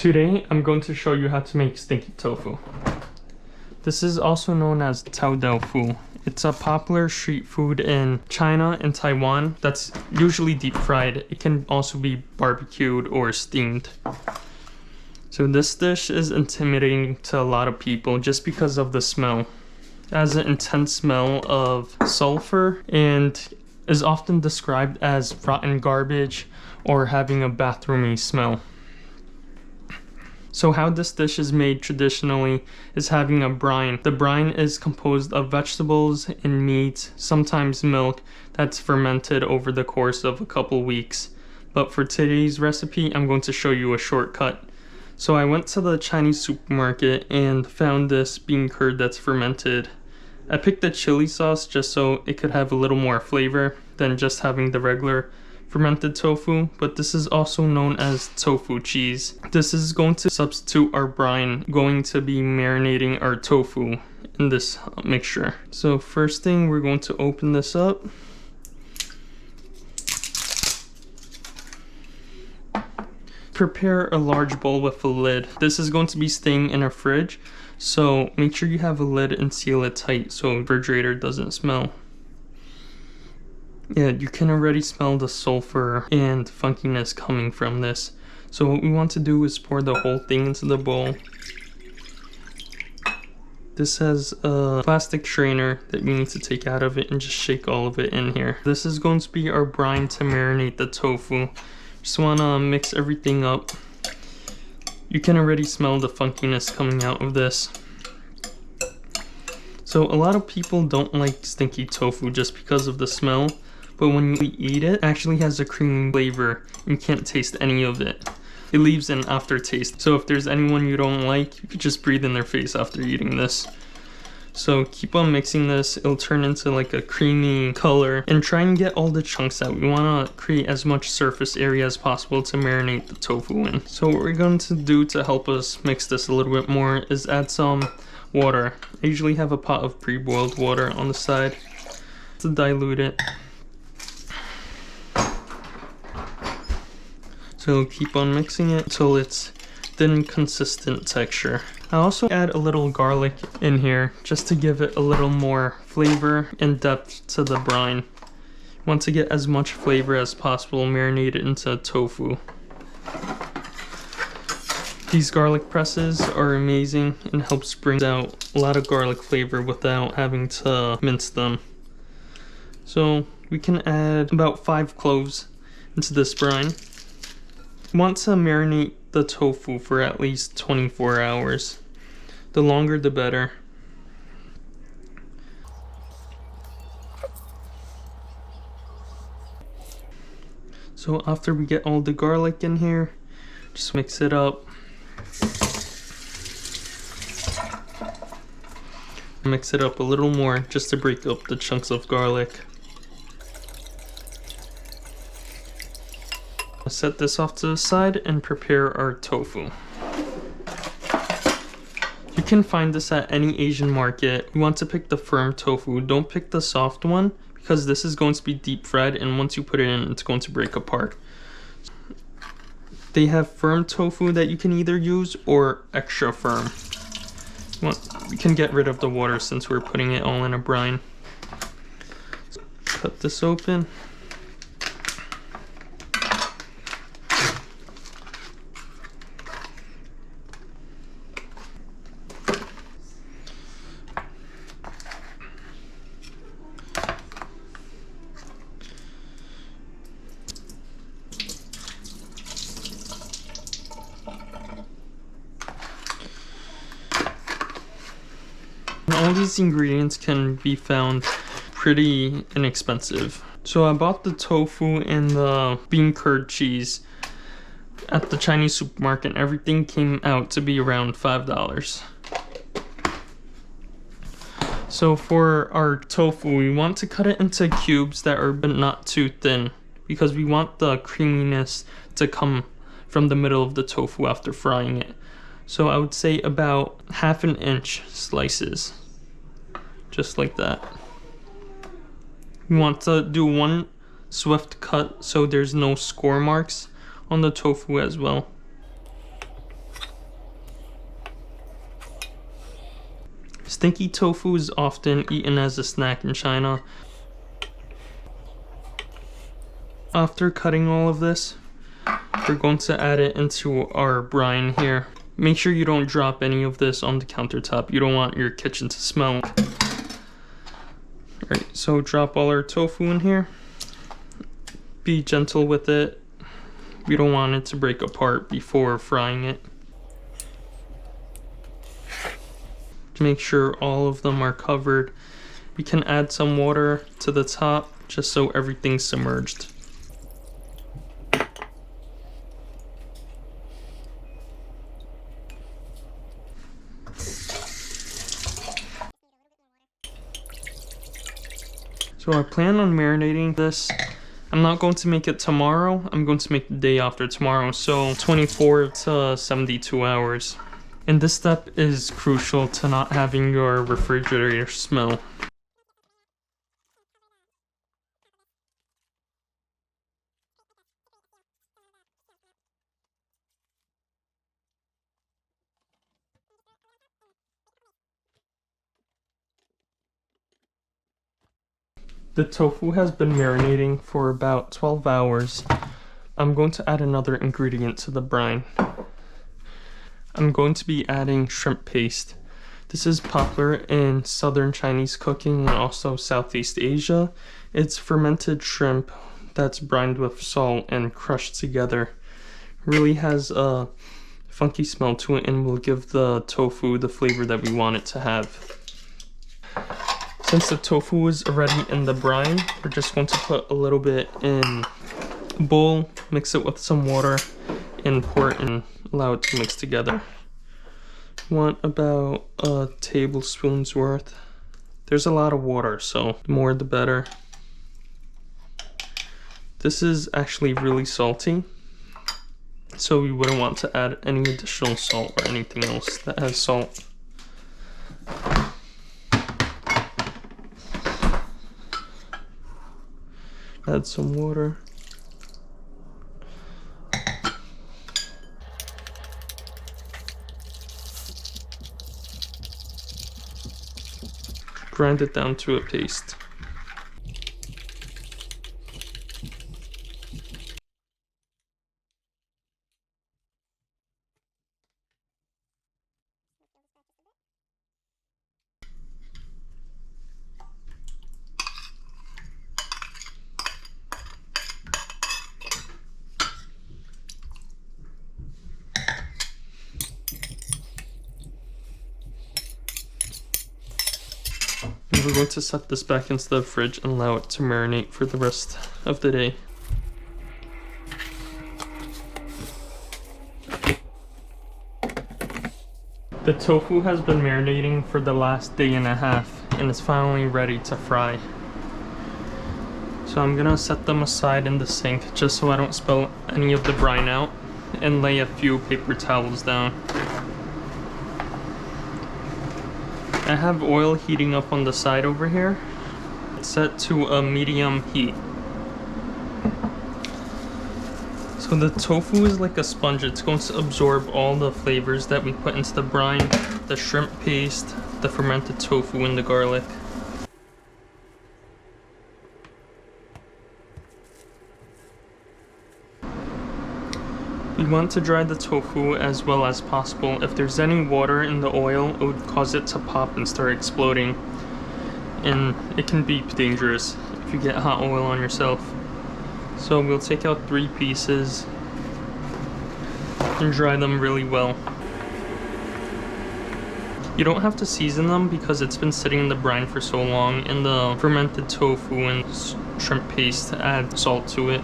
Today, I'm going to show you how to make stinky tofu. This is also known as tofu. It's a popular street food in China and Taiwan that's usually deep fried. It can also be barbecued or steamed. So this dish is intimidating to a lot of people just because of the smell. It has an intense smell of sulfur and is often described as rotten garbage or having a bathroomy smell. So how this dish is made traditionally is having a brine. The brine is composed of vegetables and meat, sometimes milk, that's fermented over the course of a couple weeks. But for today's recipe, I'm going to show you a shortcut. So I went to the Chinese supermarket and found this bean curd that's fermented. I picked the chili sauce just so it could have a little more flavor than just having the regular fermented tofu, but this is also known as tofu cheese. This is going to substitute our brine, going to be marinating our tofu in this mixture. So first thing, we're going to open this up. Prepare a large bowl with a lid. This is going to be staying in a fridge, so make sure you have a lid and seal it tight so the refrigerator doesn't smell. Yeah, you can already smell the sulfur and funkiness coming from this. So what we want to do is pour the whole thing into the bowl. This has a plastic strainer that you need to take out of it and just shake all of it in here. This is going to be our brine to marinate the tofu. Just want to mix everything up. You can already smell the funkiness coming out of this. So a lot of people don't like stinky tofu just because of the smell. But when you eat it, it actually has a creamy flavor. You can't taste any of it. It leaves an aftertaste. So if there's anyone you don't like, you could just breathe in their face after eating this. So keep on mixing this. It'll turn into like a creamy color. And try and get all the chunks out. We want to create as much surface area as possible to marinate the tofu in. So what we're going to do to help us mix this a little bit more is add some water. I usually have a pot of pre-boiled water on the side to dilute it. So keep on mixing it until it's thin, consistent texture. I also add a little garlic in here just to give it a little more flavor and depth to the brine. You want to get as much flavor as possible, marinate it into tofu. These garlic presses are amazing and helps bring out a lot of garlic flavor without having to mince them. So we can add about 5 cloves into this brine. Want to marinate the tofu for at least 24 hours. The longer the better. So after we get all the garlic in here, just mix it up. Mix it up a little more just to break up the chunks of garlic. Set this off to the side and prepare our tofu. You can find this at any Asian market. You want to pick the firm tofu. Don't pick the soft one because this is going to be deep fried and once you put it in, it's going to break apart. They have firm tofu that you can either use or extra firm. We can get rid of the water since we're putting it all in a brine. So cut this open. All these ingredients can be found pretty inexpensive. So I bought the tofu and the bean curd cheese at the Chinese supermarket. Everything came out to be around $5. So for our tofu, we want to cut it into cubes that are not too thin because we want the creaminess to come from the middle of the tofu after frying it. So I would say about 1/2 inch slices. Just like that. You want to do one swift cut so there's no score marks on the tofu as well. Stinky tofu is often eaten as a snack in China. After cutting all of this, we're going to add it into our brine here. Make sure you don't drop any of this on the countertop. You don't want your kitchen to smell. Alright, so drop all our tofu in here. Be gentle with it. We don't want it to break apart before frying it. Make sure all of them are covered. We can add some water to the top just so everything's submerged. So I plan on marinating this. I'm not going to make it tomorrow. I'm going to make the day after tomorrow. So 24 to 72 hours. And this step is crucial to not having your refrigerator smell. The tofu has been marinating for about 12 hours. I'm going to add another ingredient to the brine. I'm going to be adding shrimp paste. This is popular in southern Chinese cooking and also Southeast Asia. It's fermented shrimp that's brined with salt and crushed together. It really has a funky smell to it and will give the tofu the flavor that we want it to have. Since the tofu is already in the brine, we're just going to put a little bit in a bowl, mix it with some water, and pour it and allow it to mix together. You want about a tablespoon's worth. There's a lot of water, so the more the better. This is actually really salty, so we wouldn't want to add any additional salt or anything else that has salt. Add some water. Grind it down to a paste. We're going to set this back into the fridge and allow it to marinate for the rest of the day. The tofu has been marinating for the last day and a half and is finally ready to fry. So I'm gonna set them aside in the sink just so I don't spill any of the brine out and lay a few paper towels down. I have oil heating up on the side over here. It's set to a medium heat. So the tofu is like a sponge. It's going to absorb all the flavors that we put into the brine, the shrimp paste, the fermented tofu, and the garlic. We want to dry the tofu as well as possible. If there's any water in the oil, it would cause it to pop and start exploding. And it can be dangerous if you get hot oil on yourself. So we'll take out 3 pieces and dry them really well. You don't have to season them because it's been sitting in the brine for so long, and the fermented tofu and shrimp paste add salt to it.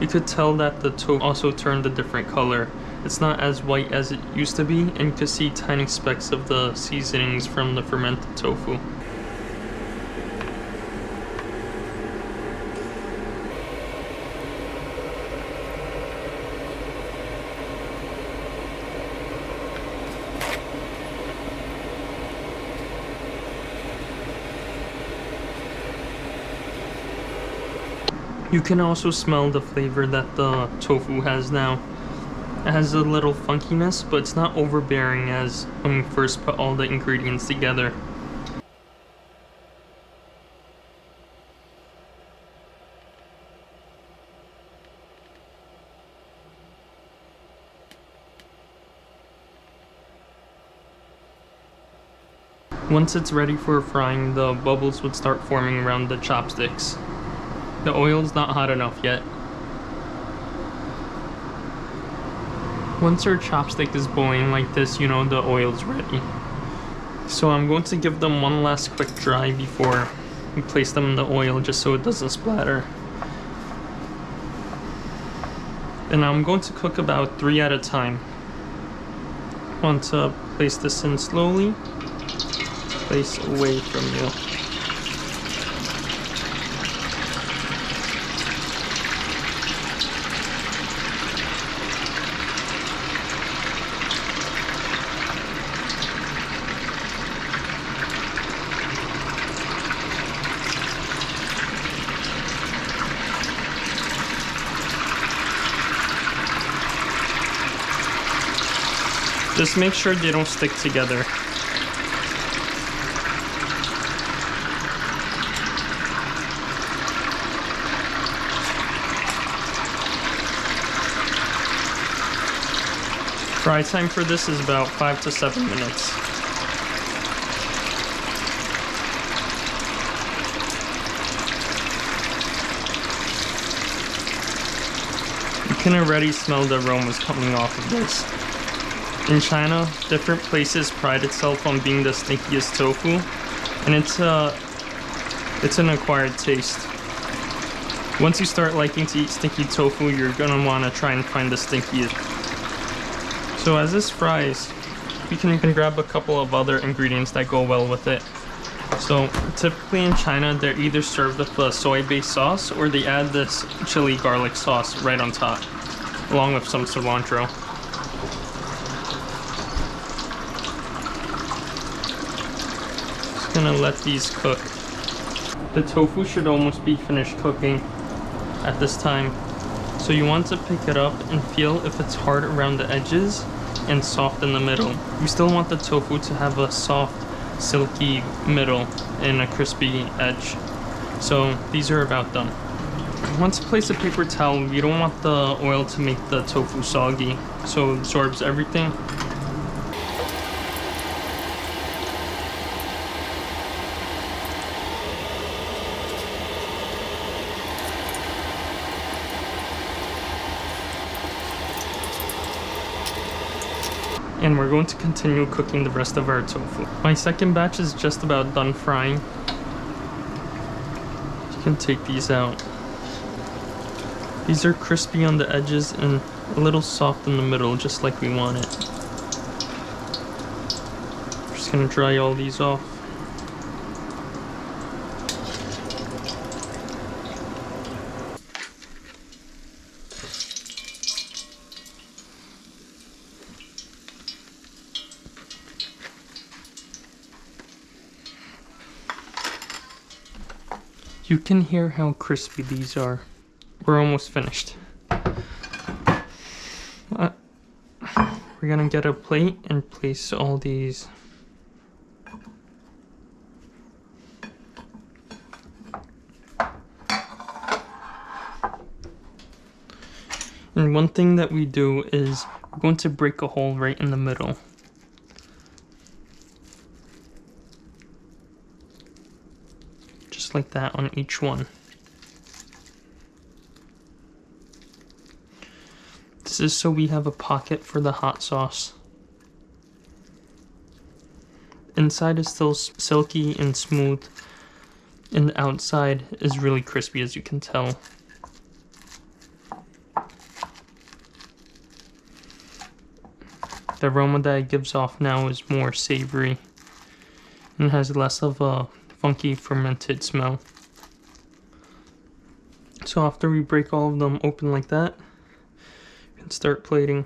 You could tell that the tofu also turned a different color. It's not as white as it used to be, and you can see tiny specks of the seasonings from the fermented tofu. You can also smell the flavor that the tofu has now. It has a little funkiness, but it's not overbearing as when we first put all the ingredients together. Once it's ready for frying, the bubbles would start forming around the chopsticks. The oil's not hot enough yet. Once our chopstick is boiling like this, you know the oil's ready. So I'm going to give them one last quick dry before we place them in the oil, just so it doesn't splatter. And I'm going to cook about 3 at a time. Want to place this in slowly. Place away from you. Just make sure they don't stick together. Fry time for this is about 5 to 7 minutes. You can already smell the aromas coming off of this. In China, different places pride itself on being the stinkiest tofu, and it's an acquired taste. Once you start liking to eat stinky tofu, you're gonna wanna try and find the stinkiest. So as this fries, you can grab a couple of other ingredients that go well with it. So typically in China, they're either served with a soy-based sauce or they add this chili garlic sauce right on top, along with some cilantro. Just gonna let these cook. The tofu should almost be finished cooking at this time. So you want to pick it up and feel if it's hard around the edges and soft in the middle. You still want the tofu to have a soft, silky middle and a crispy edge. So these are about done. Once you place a paper towel, you don't want the oil to make the tofu soggy, so it absorbs everything. And we're going to continue cooking the rest of our tofu. My second batch is just about done frying. You can take these out. These are crispy on the edges and a little soft in the middle, just like we want it. Just gonna dry all these off. You can hear how crispy these are. We're almost finished. We're gonna get a plate and place all these. And one thing that we do is we're going to break a hole right in the middle. Like that on each one. This is so we have a pocket for the hot sauce. Inside is still silky and smooth, and the outside is really crispy, as you can tell. The aroma that it gives off now is more savory and has less of a funky fermented smell. So after we break all of them open like that, you can start plating.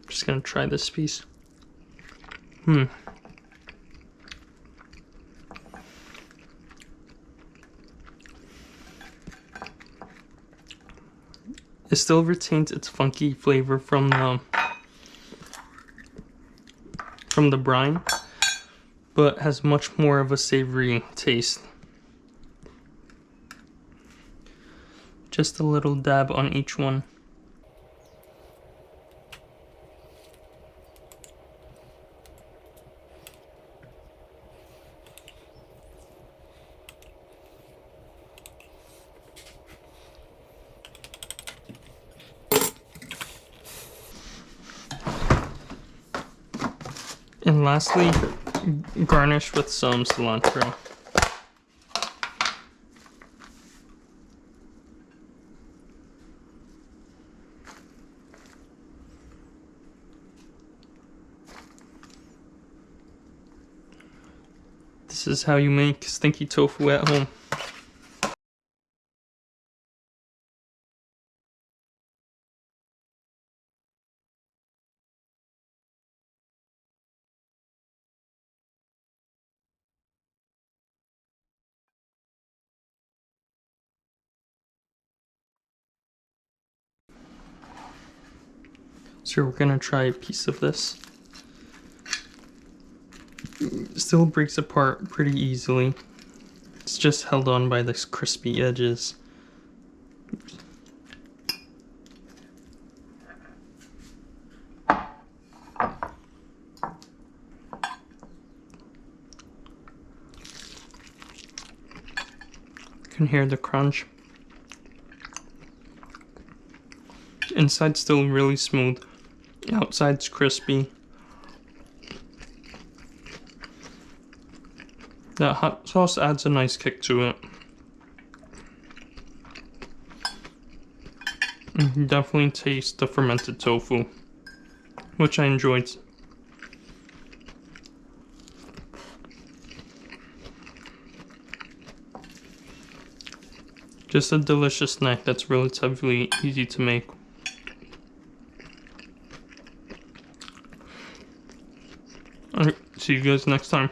Just gonna try this piece. It still retains its funky flavor from the brine, but has much more of a savory taste. Just a little dab on each one. And lastly, garnish with some cilantro. This is how you make stinky tofu at home. So we're gonna try a piece of this. Still breaks apart pretty easily. It's just held on by these crispy edges. You can hear the crunch. Inside's still really smooth. Outside's crispy. That hot sauce adds a nice kick to it. You can definitely taste the fermented tofu, which I enjoyed. Just a delicious snack that's relatively easy to make. Alright, see you guys next time.